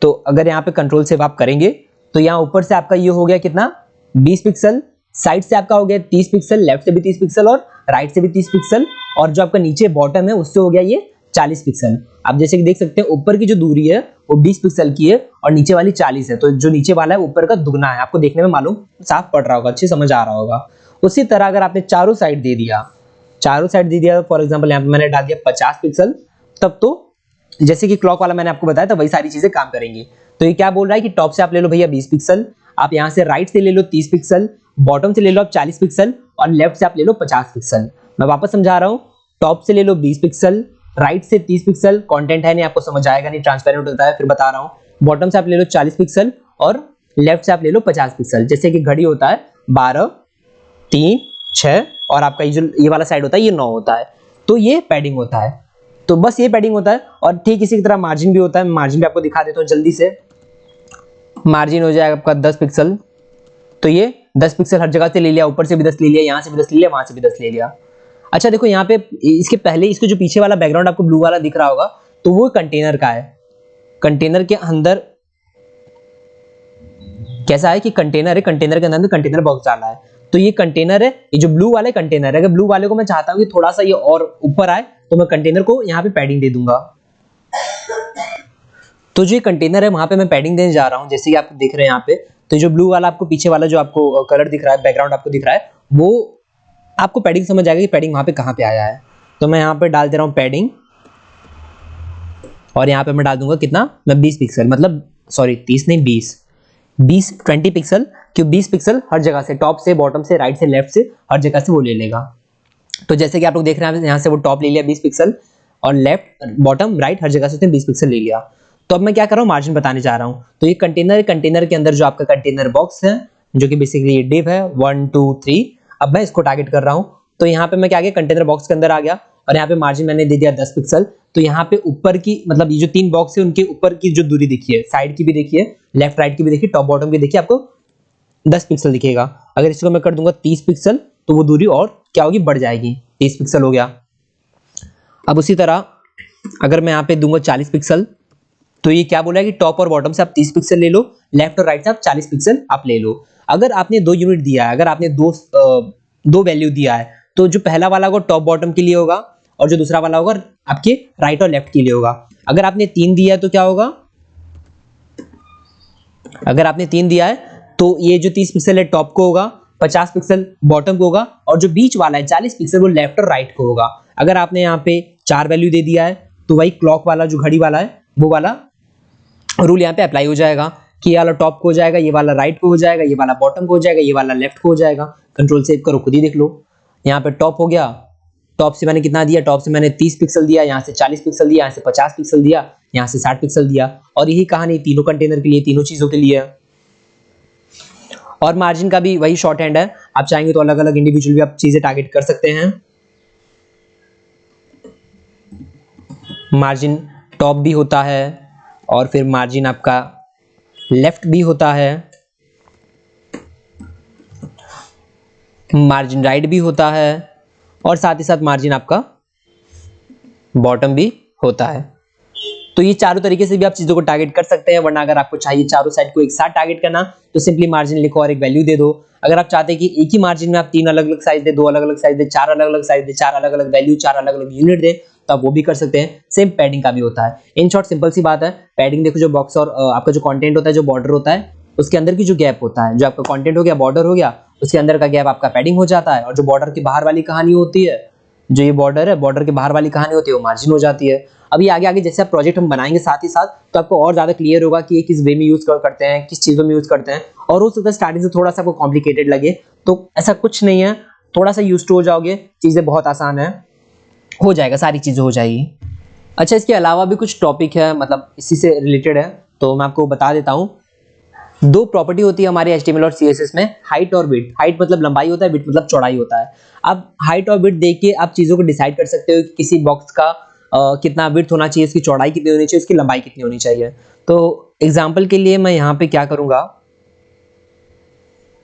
तो अगर यहाँ पे कंट्रोल से आप करेंगे तो यहाँ ऊपर से आपका ये हो गया कितना, 20 पिक्सल, साइड से आपका हो गया 30 पिक्सल, लेफ्ट से भी 30 पिक्सल और राइट से भी 30 पिक्सल, और जो आपका नीचे बॉटम है उससे हो गया ये 40 पिक्सल। आप जैसे कि देख सकते हैं ऊपर की जो दूरी है वो 20 पिक्सल की है और नीचे वाली 40 है, तो जो नीचे वाला है ऊपर का दुगना है। आपको देखने में मालूम साफ पड़ रहा होगा, अच्छे समझ आ रहा होगा। उसी तरह अगर आपने चारों साइड दे दिया, फॉर एग्जांपल यहाँ पे मैंने डाल दिया 50 पिक्सल, तब तो जैसे कि क्लॉक वाला मैंने आपको बताया था वही सारी चीजें काम करेंगी। तो ये क्या बोल रहा है कि टॉप से आप ले लो भैया 20 पिक्सल, आप यहाँ से राइट से ले लो 30 पिक्सल, बॉटम से ले लो आप 40 पिक्सल, और लेफ्ट से आप ले लो 50 पिक्सल। मैं वापस समझा रहा हूँ, टॉप से ले लो 20 पिक्सल, राइट से 30 पिक्सल, कंटेंट है नहीं आपको समझ आएगा नहीं, ट्रांसपेरेंट होता है, फिर बता रहा हूँ। बॉटम से आप ले लो 40 पिक्सल और लेफ्ट से आप ले लो 50 पिक्सल। जैसे कि घड़ी होता है 12, 3, 6, और आपका ये वाला साइड होता है ये 9 होता है। तो ये पैडिंग होता है, तो बस ये पैडिंग होता है। और ठीक इसी की तरह मार्जिन भी होता है, मार्जिन भी आपको दिखा देता हूँ जल्दी से। मार्जिन हो जाएगा आपका 10 पिक्सल, तो ये 10 पिक्सल हर जगह से ले लिया, ऊपर से भी 10 ले लिया, यहाँ से भी 10 ले लिया, वहां से भी 10 ले लिया। अच्छा देखो यहाँ पे इसके पहले इसके जो पीछे वाला बैकग्राउंड आपको ब्लू वाला दिख रहा होगा, तो वो कंटेनर का है। कंटेनर के अंदर कैसा है कि कंटेनर है, कंटेनर के अंदर कंटेनर बॉक्स डाला है, तो ये कंटेनर है, ये जो ब्लू वाला कंटेनर है। अगर ब्लू वाले को मैं चाहता हूँ कि थोड़ा सा ये और ऊपर आए, तो मैं कंटेनर को यहाँ पे पैडिंग दे दूंगा। तो जो ये कंटेनर है वहां पे मैं पैडिंग देने जा रहा हूँ, जैसे कि आप देख रहे हैं यहाँ पे। तो जो ब्लू वाला आपको पीछे वाला जो आपको कलर दिख रहा है, बैकग्राउंड आपको दिख रहा है, वो आपको पैडिंग समझ आएगा कि पैडिंग वहां पे कहाँ पे आया है। तो मैं यहाँ पे डाल दे रहा हूँ पैडिंग, और यहाँ पे मैं डाल दूंगा कितना, मैं 20 पिक्सल, मतलब सॉरी 30 नहीं 20 पिक्सल, क्यों 20 पिक्सल हर जगह से, टॉप से, बॉटम से, राइट से, लेफ्ट से, हर जगह से वो ले लेगा। तो जैसे कि आप लोग देख रहे हैं यहाँ से वो टॉप ले लिया 20 पिक्सल, और लेफ्ट, बॉटम, राइट हर जगह से उसने 20 पिक्सल ले लिया। तो अब मैं क्या कर रहा हूँ, मार्जिन बताने जा रहा हूँ। तो ये कंटेनर के अंदर जो आपका कंटेनर बॉक्स है, जो कि बेसिकली ये डिव है 1 2 3, अब मैं इसको टारगेट कर रहा हूँ। तो यहाँ पे मैं क्या गया, कंटेनर बॉक्स के अंदर आ गया, और यहाँ पे मार्जिन मैंने दे दिया 10 पिक्सल। तो यहाँ पे ऊपर की, मतलब ये जो तीन बॉक्स है उनके ऊपर की जो दूरी देखिए, साइड की भी देखिए, लेफ्ट राइट की भी देखिए, टॉप बॉटम की देखिए, आपको 10 पिक्सल दिखेगा। अगर इसको मैं कर दूंगा 30 पिक्सल, तो वो दूरी और क्या होगी, बढ़ जाएगी, 30 पिक्सल हो गया। अब उसी तरह अगर मैं यहाँ पे दूंगा 40 पिक्सल, तो ये क्या बोला है कि टॉप और बॉटम से आप 30 पिक्सल ले लो, लेफ्ट और राइट से आप 40 पिक्सल आप ले लो। अगर आपने 2 यूनिट दिया है, अगर आपने दो वैल्यू दिया है, तो जो पहला वाला होगा टॉप बॉटम के लिए होगा, और जो दूसरा वाला होगा आपके राइट और लेफ्ट के लिए होगा। अगर आपने 3 दिया है तो क्या होगा, अगर आपने 3 दिया है तो ये जो 30 पिक्सल है टॉप को होगा, 50 पिक्सल बॉटम को होगा, और जो बीच वाला है 40 पिक्सल वो लेफ्ट और राइट को होगा। अगर आपने यहाँ पे 4 वैल्यू दे दिया है, तो वही क्लॉक वाला जो घड़ी वाला है वो वाला रूल यहाँ पे अप्लाई हो जाएगा कि ये वाला टॉप को हो जाएगा, ये वाला राइट को हो जाएगा, ये वाला बॉटम को हो जाएगा, ये वाला लेफ्ट को हो जाएगा। कंट्रोल सेव करो, खुद ही देख लो। यहाँ पे टॉप हो गया, टॉप से मैंने कितना दिया, टॉप से मैंने 30 पिक्सल दिया, यहाँ से 40 पिक्सल दिया, यहाँ से 50 पिक्सल दिया, यहाँ से 60 पिक्सल दिया, और यही कहानी तीनों कंटेनर के लिए, तीनों चीजों के लिए है। और मार्जिन का भी वही शॉर्ट हैंड है, आप चाहेंगे तो अलग अलग इंडिविजुअल भी आप चीजें टारगेट कर सकते हैं। मार्जिन टॉप भी होता है, और फिर मार्जिन आपका लेफ्ट भी होता है, मार्जिन राइट भी होता है, और साथ ही साथ मार्जिन आपका बॉटम भी होता है। तो ये चारों तरीके से भी आप चीजों को टारगेट कर सकते हैं, वरना अगर आपको चाहिए चारों साइड को एक साथ टारगेट करना, तो सिंपली मार्जिन लिखो और एक वैल्यू दे दो। अगर आप चाहते हैं कि एक ही मार्जिन में आप 3 अलग अलग साइज दे, 2 अलग अलग साइज दे, 4 अलग अलग साइज दे, 4 अलग अलग वैल्यू, 4 अलग अलग यूनिट दे, तो आप वो भी कर सकते हैं। सेम पैडिंग का भी होता है। इन शॉर्ट सिंपल सी बात है, पैडिंग देखो, जो बॉक्स और आपका जो कंटेंट होता है, जो बॉर्डर होता है, उसके अंदर की जो गैप होता है, जो आपका कंटेंट हो गया, बॉर्डर हो गया, उसके अंदर का गैप आपका पैडिंग हो जाता है, और जो बॉर्डर के बाहर वाली कहानी होती है, जो ये बॉर्डर है, बॉर्डर के बाहर वाली कहानी होती है, वो मार्जिन हो जाती है। अभी आगे आगे जैसे आप प्रोजेक्ट हम बनाएंगे साथ ही साथ, तो आपको और ज्यादा क्लियर होगा कि ये किस वे में यूज करते हैं, किस चीजों में यूज करते हैं। और हो सकता है स्टार्टिंग से थोड़ा सा आपको कॉम्प्लिकेटेड लगे, तो ऐसा कुछ नहीं है। थोड़ा सा यूज टू हो जाओगे, चीज़ें बहुत आसान है, हो जाएगा, सारी चीज़ें हो जाएगी। अच्छा, इसके अलावा भी कुछ टॉपिक है, मतलब इसी से रिलेटेड है, तो मैं आपको बता देता हूँ। दो प्रॉपर्टी होती है हमारे HTML और CSS में, हाइट और विड्थ। हाइट मतलब लंबाई होता है, विड्थ मतलब चौड़ाई होता है। अब हाइट और विड्थ देख के आप चीज़ों को डिसाइड कर सकते हो कि किसी बॉक्स का कितना विड्थ होना चाहिए, इसकी चौड़ाई कितनी होनी चाहिए, इसकी लंबाई कितनी होनी चाहिए। तो एग्जाम्पल के लिए मैं यहाँ पे क्या करूँगा,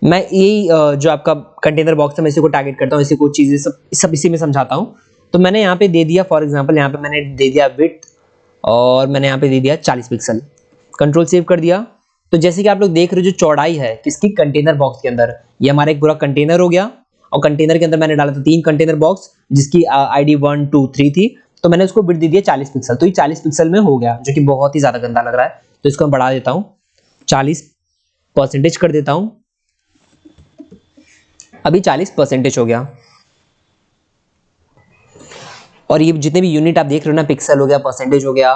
मैं यही जो आपका कंटेनर बॉक्स है मैं इसी को टारगेट करता हूँ, इसी को चीज़ें सब इसी में समझाता हूँ। तो मैंने यहाँ पे दे दिया, फॉर एग्जाम्पल यहाँ पे मैंने दे दिया विड्थ और मैंने यहाँ पे दे दिया 40 पिक्सल, कंट्रोल सेव कर दिया। तो जैसे कि आप लोग देख रहे हो जो चौड़ाई है किसकी, कंटेनर बॉक्स के अंदर, ये हमारा एक पूरा कंटेनर हो गया और कंटेनर के अंदर मैंने डाला था 3 कंटेनर बॉक्स जिसकी ID 1 2 3 थी। तो मैंने उसको विड्थ दे दिया 40 पिक्सल, तो ये 40 पिक्सल में हो गया, जो कि बहुत ही ज्यादा गंदा लग रहा है। तो इसको मैं बढ़ा देता हूँ, 40% कर देता हूँ, अभी 40% हो गया। और ये जितने भी यूनिट आप देख रहे हो ना, पिक्सल हो गया, परसेंटेज हो गया,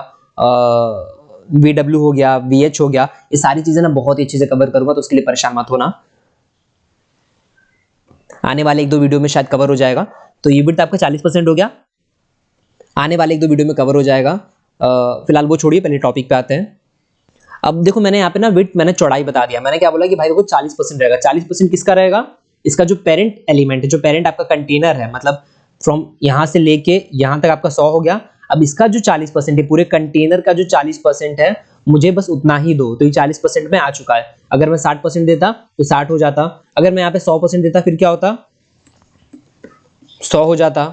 VW हो गया, VH हो गया, ये सारी चीजें ना बहुत ही अच्छे से कवर करूंगा, तो उसके लिए परेशान मत होना, आने वाले 1-2 वीडियो में शायद कवर हो जाएगा। तो ये विड्थ आपका 40% हो गया, आने वाले 1-2 वीडियो में कवर हो जाएगा। फिलहाल वो छोड़िए, पहले टॉपिक पे आते हैं। अब देखो मैंने यहाँ पे ना विड्थ, मैंने चौड़ाई बता दिया, मैंने क्या बोला कि भाई देखो 40% रहेगा। 40% किसका रहेगा, इसका जो पेरेंट एलिमेंट है, जो पेरेंट आपका कंटेनर है, मतलब फ्रॉम यहाँ से लेके यहाँ तक आपका 100 हो गया। अब इसका जो 40% है, पूरे कंटेनर का जो 40% है, मुझे बस उतना ही दो। तो ये 40% में आ चुका है। अगर मैं 60% देता तो 60 हो जाता, अगर मैं यहाँ पे 100% देता फिर क्या होता, 100 हो जाता।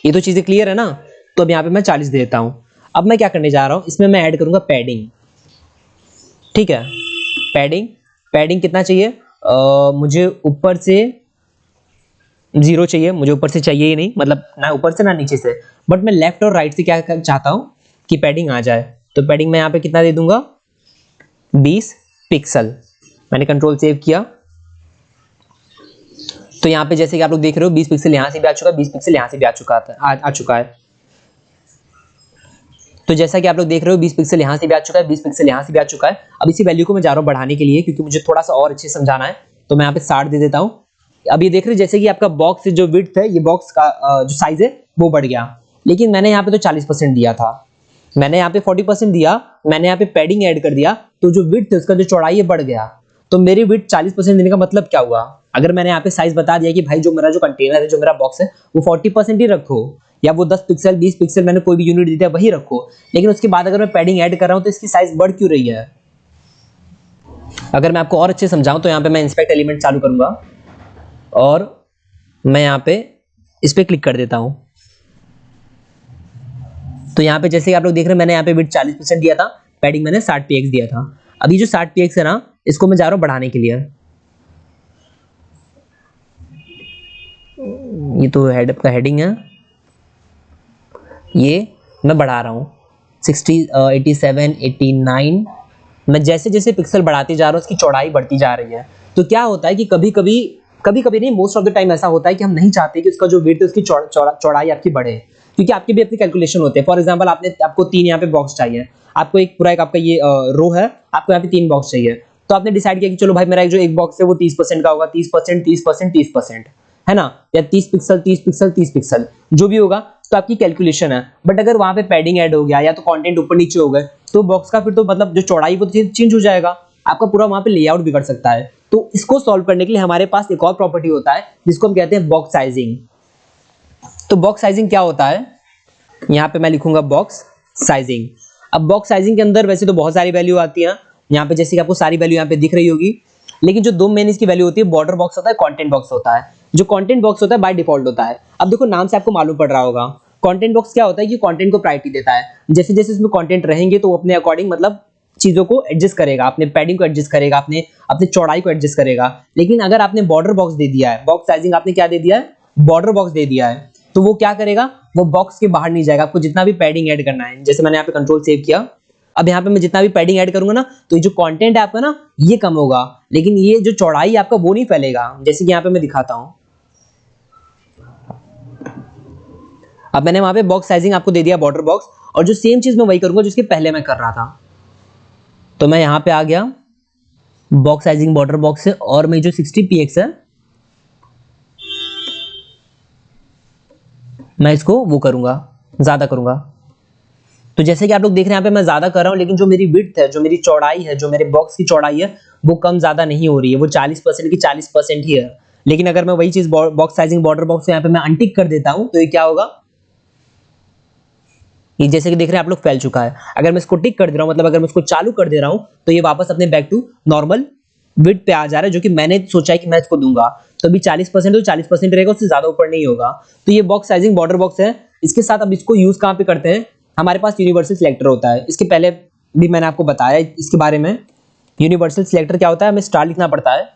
ये तो चीजें क्लियर है ना। तो अब यहाँ पे मैं 40 दे देता हूँ। अब मैं क्या करने जा रहा हूँ, इसमें मैं ऐड करूंगा पैडिंग, ठीक है। पैडिंग, पैडिंग कितना चाहिए, मुझे ऊपर से 0 चाहिए, मुझे ऊपर से चाहिए ही नहीं, मतलब ना ऊपर से ना नीचे से, बट मैं लेफ्ट और राइट से क्या चाहता हूं कि पैडिंग आ जाए। तो पैडिंग मैं यहाँ पे कितना दे दूंगा, 20 पिक्सल। मैंने कंट्रोल सेव किया, तो यहाँ पे जैसे कि आप लोग देख रहे हो 20 पिक्सल यहाँ से भी आ चुका है, 20 पिक्सल यहाँ से भी आ चुका है। तो जैसा कि आप लोग देख रहे हो 20 पिक्सल यहाँ से भी आ चुका है, 20 पिक्सल यहाँ से भी आ चुका है। अब इसी वैल्यू को मैं जा रहा हूँ बढ़ाने के लिए, क्योंकि मुझे थोड़ा सा और अच्छे से समझाना है। तो मैं यहाँ पे 60 दे देता हूँ। अब ये देख रहे हो जैसे कि आपका बॉक्स जो विड्थ है, ये बॉक्स का जो साइज है वो बढ़ गया, लेकिन मैंने यहाँ पे तो 40% दिया था, मैंने यहाँ पे 40% दिया, मैंने यहाँ पे पैडिंग ऐड कर दिया, तो जो विड्थ है उसका जो चौड़ाई है बढ़ गया। तो मेरी विड्थ 40% देने का मतलब क्या हुआ, अगर मैंने यहाँ पे साइज बता दिया कि भाई जो मेरा जो कंटेनर है, जो मेरा बॉक्स है, वो 40% ही रखो, या वो 10 पिक्सल 20 पिक्सल मैंने कोई भी यूनिट दी है वही रखो, लेकिन उसके बाद अगर मैं पैडिंग ऐड कर रहा हूँ तो इसकी साइज बढ़ क्यों रही है। अगर मैं आपको और अच्छे समझाऊं तो यहाँ पे मैं इंस्पेक्ट एलिमेंट चालू करूंगा और मैं यहाँ पे इस पे क्लिक कर देता हूँ। तो यहाँ पे जैसे आप लोग देख रहे हैं, मैंने यहाँ पे विड्थ 40% दिया था, पैडिंग मैंने 60 px दिया था। अभी जो 60 px है ना, इसको मैं जा रहा हूँ बढ़ाने के लिए। ये तो हेड का हेडिंग है, ये मैं बढ़ा रहा हूँ 60 87 89। मैं जैसे जैसे पिक्सल बढ़ाते जा रहा हूँ उसकी चौड़ाई बढ़ती जा रही है। तो क्या होता है कि कभी कभी नहीं, मोस्ट ऑफ द टाइम ऐसा होता है कि हम नहीं चाहते कि उसका जो वेट है उसकी चौड़ाई आपकी बढ़े, क्योंकि आपके भी अपनी कैलकुलेशन होते हैं। फॉर एग्जांपल आपको 3 यहाँ पे बॉक्स चाहिए, आपको एक पूरा एक आपका ये रो है, आपको यहाँ पे 3 बॉक्स चाहिए। तो आपने डिसाइड किया कि चलो भाई मेरा जो एक बॉक्स है वो 30% का होगा, 30% 30% 30%, है ना, या 30 पिक्सल 30 पिक्सल 30 पिक्सल जो भी होगा, तो आपकी कैलकुलेशन है। बट अगर वहां पे पैडिंग ऐड हो गया या तो कंटेंट ऊपर नीचे हो गए, तो बॉक्स का फिर तो मतलब जो चौड़ाई वो चेंज हो जाएगा, आपका पूरा वहां पे लेआउट बिगड़ सकता है। तो इसको सॉल्व करने के लिए हमारे पास एक और प्रॉपर्टी होता है जिसको हम कहते हैं बॉक्स साइजिंग। तो बॉक्स साइजिंग क्या होता है, यहाँ पे मैं लिखूंगा बॉक्स साइजिंग। अब बॉक्स साइजिंग के अंदर वैसे तो बहुत सारी वैल्यू आती है, यहाँ पे जैसे कि आपको सारी वैल्यू यहाँ पे दिख रही होगी, लेकिन जो दो मेन इसकी वैल्यू होती है, बॉर्डर बॉक्स होता है, कंटेंट बॉक्स होता है। जो कंटेंट बॉक्स होता है बाय डिफॉल्ट होता है। अब देखो नाम से आपको मालूम पड़ रहा होगा, कंटेंट बॉक्स क्या होता है कि कंटेंट को प्रायोरिटी देता है। जैसे जैसे इसमें कंटेंट रहेंगे तो वो अपने अकॉर्डिंग मतलब चीजों को एडजस्ट करेगा, अपने पैडिंग को एडजस्ट करेगा, अपने अपने चौड़ाई को एडजस्ट करेगा। लेकिन अगर आपने बॉर्डर बॉक्स दे दिया है, बॉक्स साइजिंग आपने क्या दे दिया है, बॉर्डर बॉक्स दे दिया है, तो वो क्या करेगा, वो बॉक्स के बाहर नहीं जाएगा। आपको जितना भी पैडिंग ऐड करना है, जैसे मैंने यहाँ पे कंट्रोल सेव किया, अब यहाँ पे मैं जितना भी पैडिंग ऐड करूंगा ना, तो ये जो कंटेंट है आपका ना, ये कम होगा, लेकिन ये जो चौड़ाई आपका वो नहीं फैलेगा। जैसे कि यहाँ पे मैं दिखाता हूं, अब मैंने वहां पे बॉक्स साइजिंग आपको दे दिया बॉर्डर बॉक्स, और जो सेम चीज मैं वही करूंगा जिसके पहले मैं कर रहा था। तो मैं यहाँ पे आ गया बॉक्स साइजिंग बॉर्डर बॉक्स से, और मैं जो 60 px है मैं इसको वो करूंगा, ज्यादा करूंगा। तो जैसे कि आप लोग देख रहे हैं यहाँ पे मैं ज्यादा कर रहा हूँ, लेकिन जो मेरी विड्थ है, जो मेरी चौड़ाई है, जो मेरे बॉक्स की चौड़ाई है, वो कम ज्यादा नहीं हो रही है, वो 40% की 40% ही है। लेकिन अगर मैं वही चीज बॉक्स साइजिंग बॉर्डर बॉक्स यहाँ पे मैं अनटिक कर देता हूँ तो ये क्या होगा, ये जैसे कि देख रहे हैं आप लोग फैल चुका है। अगर मैं इसको टिक कर दे रहा हूँ, मतलब अगर मैं इसको चालू कर दे रहा हूँ, तो ये वापस अपने बैक टू नॉर्मल विड्थ पे आ जा रहा है, जो कि मैंने सोचा है कि मैं इसको दूंगा। तो अभी 40% तो 40% रहेगा, उससे ज्यादा ऊपर नहीं होगा। तो ये बॉक्स साइजिंग बॉर्डर बॉक्स है। इसके साथ अब इसको यूज कहाँ पे करते हैं, हमारे पास यूनिवर्सल सिलेक्टर होता है। इसके पहले भी मैंने आपको बताया इसके बारे में। यूनिवर्सल सिलेक्टर क्या होता है, हमें स्टार लिखना पड़ता है।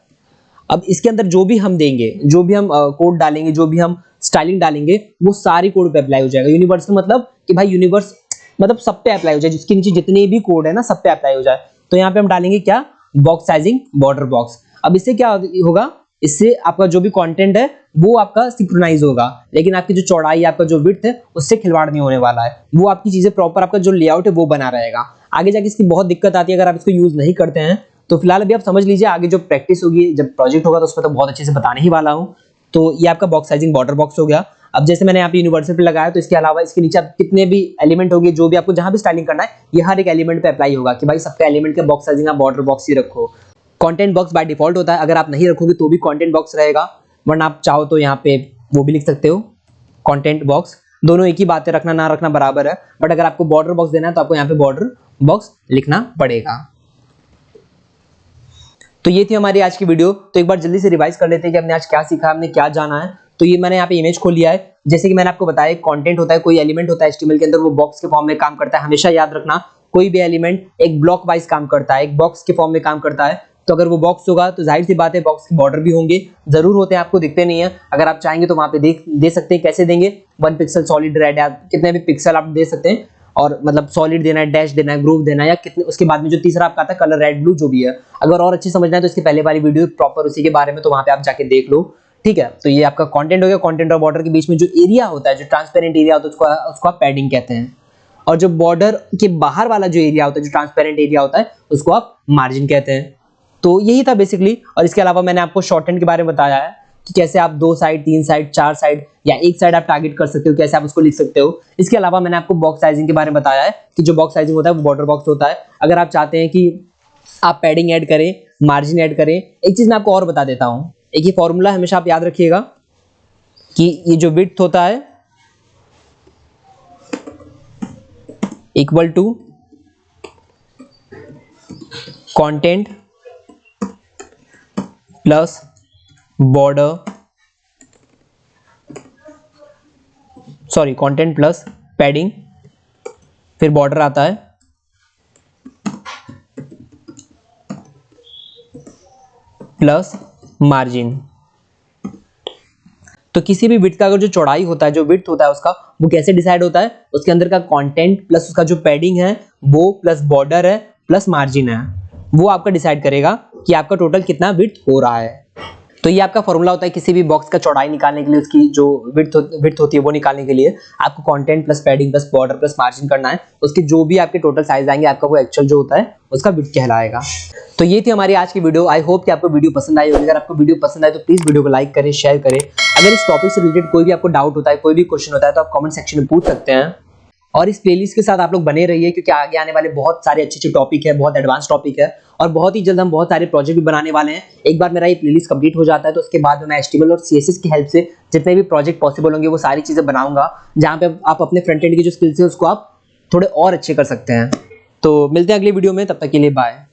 अब इसके अंदर जो भी हम देंगे, जो भी हम कोड डालेंगे, जो भी हम स्टाइलिंग डालेंगे, वो सारी कोड पे अप्लाई हो जाएगा। यूनिवर्सल मतलब कि भाई यूनिवर्स मतलब सब पे अप्लाई हो जाए, जिसके नीचे जितने भी कोड है ना, सब पे अप्लाई हो जाए। तो यहाँ पे हम डालेंगे क्या, बॉक्स साइजिंग बॉर्डर बॉक्स। अब इससे क्या होगा, इससे आपका जो भी कंटेंट है वो आपका सिंक्रोनाइज होगा, लेकिन आपकी जो चौड़ाई, आपका जो विड्थ है, उससे खिलवाड़ नहीं होने वाला है। वो आपकी चीजें प्रॉपर, आपका जो लेआउट है वो बना रहेगा। आगे जाके इसकी बहुत दिक्कत आती है अगर आप इसको यूज नहीं करते हैं। तो फिलहाल अभी आप समझ लीजिए, आगे जो प्रैक्टिस होगी, जब प्रोजेक्ट होगा तो उसमें तो बहुत अच्छे से बताने ही वाला हूँ। तो ये आपका बॉक्स साइजिंग बॉर्डर बॉक्स हो गया। अब जैसे मैंने यहाँ पे यूनिवर्सल पे लगाया, तो इसके अलावा इसके नीचे आप कितने भी एलिमेंट होंगे, जो भी आपको जहां भी स्टाइलिंग करना है, ये हर एक एलिमेंट पे अप्लाई होगा कि भाई सबका एलिमेंट के बॉक्स साइजिंग आप बॉर्डर बॉक्स ही रखो। कंटेंट बॉक्स बाय डिफॉल्ट होता है, अगर आप नहीं रखोगे तो भी कंटेंट बॉक्स रहेगा, वरना आप चाहो तो यहाँ पे वो भी लिख सकते हो कंटेंट बॉक्स। दोनों एक ही बात है, रखना ना रखना बराबर है। बट अगर आपको बॉर्डर बॉक्स देना है तो आपको यहाँ पे बॉर्डर बॉक्स लिखना पड़ेगा। तो ये थी हमारी आज की वीडियो। तो एक बार जल्दी से रिवाइज कर लेते हैं कि हमने आज क्या सीखा, हमने क्या जाना है। तो ये मैंने यहाँ पे इमेज खोल लिया है। जैसे कि मैंने आपको बताया, कंटेंट होता है, कोई एलिमेंट होता है HTML के अंदर, वो बॉक्स के फॉर्म में काम करता है। हमेशा याद रखना, कोई भी एलिमेंट एक ब्लॉक वाइज काम करता है, एक बॉक्स के फॉर्म में काम करता है। तो अगर वो बॉक्स होगा तो जाहिर सी बात है बॉक्स के बॉर्डर भी होंगे, जरूर होते हैं, आपको दिखते नहीं है। अगर आप चाहेंगे तो वहां पे दे सकते हैं। कैसे देंगे, 1 पिक्सल सॉलिड रेड, या कितने भी पिक्सल आप दे सकते हैं। और मतलब सॉलिड देना है, डैश देना है, ग्रुप देना है, या कितने, उसके बाद में जो तीसरा आपका आता है कलर रेड ब्लू, जो भी है। अगर और अच्छी समझना है तो इसके पहले वाली वीडियो प्रॉपर उसी के बारे में, तो वहां पे आप जाके देख लो, ठीक है। तो ये आपका कंटेंट हो गया। कंटेंट और बॉर्डर के बीच में जो एरिया होता है, जो ट्रांसपेरेंट एरिया होता है, उसको आप पैडिंग कहते हैं। और जो बॉर्डर के बाहर वाला जो एरिया होता है, जो ट्रांसपेरेंट एरिया होता है, उसको आप मार्जिन कहते हैं। तो यही था बेसिकली। और इसके अलावा मैंने आपको शॉर्टहैंड के बारे में बताया है कि कैसे आप 2 साइड, 3 साइड, 4 साइड या 1 साइड आप टारगेट कर सकते हो, कैसे आप उसको लिख सकते हो। इसके अलावा मैंने आपको बॉक्स साइजिंग के बारे में बताया है कि जो बॉक्स साइजिंग होता है वो बॉर्डर बॉक्स होता है। अगर आप चाहते हैं कि आप पैडिंग ऐड करें, मार्जिन ऐड करें, एक चीज मैं आपको और बता देता हूं। एक ये फॉर्मूला हमेशा आप याद रखिएगा कि ये जो विड्थ होता है equal to content plus border, sorry content plus padding, फिर बॉर्डर आता है, प्लस मार्जिन। तो किसी भी विड्थ का अगर जो चौड़ाई होता है, जो विड्थ होता है उसका, वो कैसे डिसाइड होता है, उसके अंदर का कंटेंट प्लस उसका जो पैडिंग है वो, प्लस बॉर्डर है, प्लस मार्जिन है, वो आपका डिसाइड करेगा कि आपका टोटल कितना विड्थ हो रहा है। तो ये आपका फॉर्मूला होता है किसी भी बॉक्स का चौड़ाई निकालने के लिए, उसकी जो विड्थ होती है वो निकालने के लिए आपको content plus padding plus border plus margin करना है। उसके जो भी आपके टोटल साइज आएंगे, आपका वो एक्चुअल जो होता है उसका विड्थ कहलाएगा। तो ये थी हमारी आज की वीडियो। आई होप कि आपको वीडियो पसंद आई होगी। अगर आपको वीडियो पसंद आए तो प्लीज वीडियो को लाइक करें, शेयर करें। अगर इस टॉपिक से रिलेटेड कोई भी आपको डाउट होता है, कोई भी क्वेश्चन होता है, तो आप कमेंट सेक्शन में पूछ सकते हैं। और इस प्लेलिस्ट के साथ आप लोग बने रहिए, क्योंकि आगे आने वाले बहुत सारे अच्छे टॉपिक है, बहुत एडवांस टॉपिक है, और बहुत ही जल्द हम बहुत सारे प्रोजेक्ट भी बनाने वाले हैं। एक बार मेरा ये प्लेलिस्ट कंप्लीट हो जाता है तो उसके बाद मैं HTML और CSS की हेल्प से जितने भी प्रोजेक्ट पॉसिबल होंगे वो सारी चीजें बनाऊंगा, जहां पे आप अपने फ्रंट एंड की जो स्किल्स है उसको आप थोड़े और अच्छे कर सकते हैं। तो मिलते हैं अगली वीडियो में, तब तक के लिए बाय।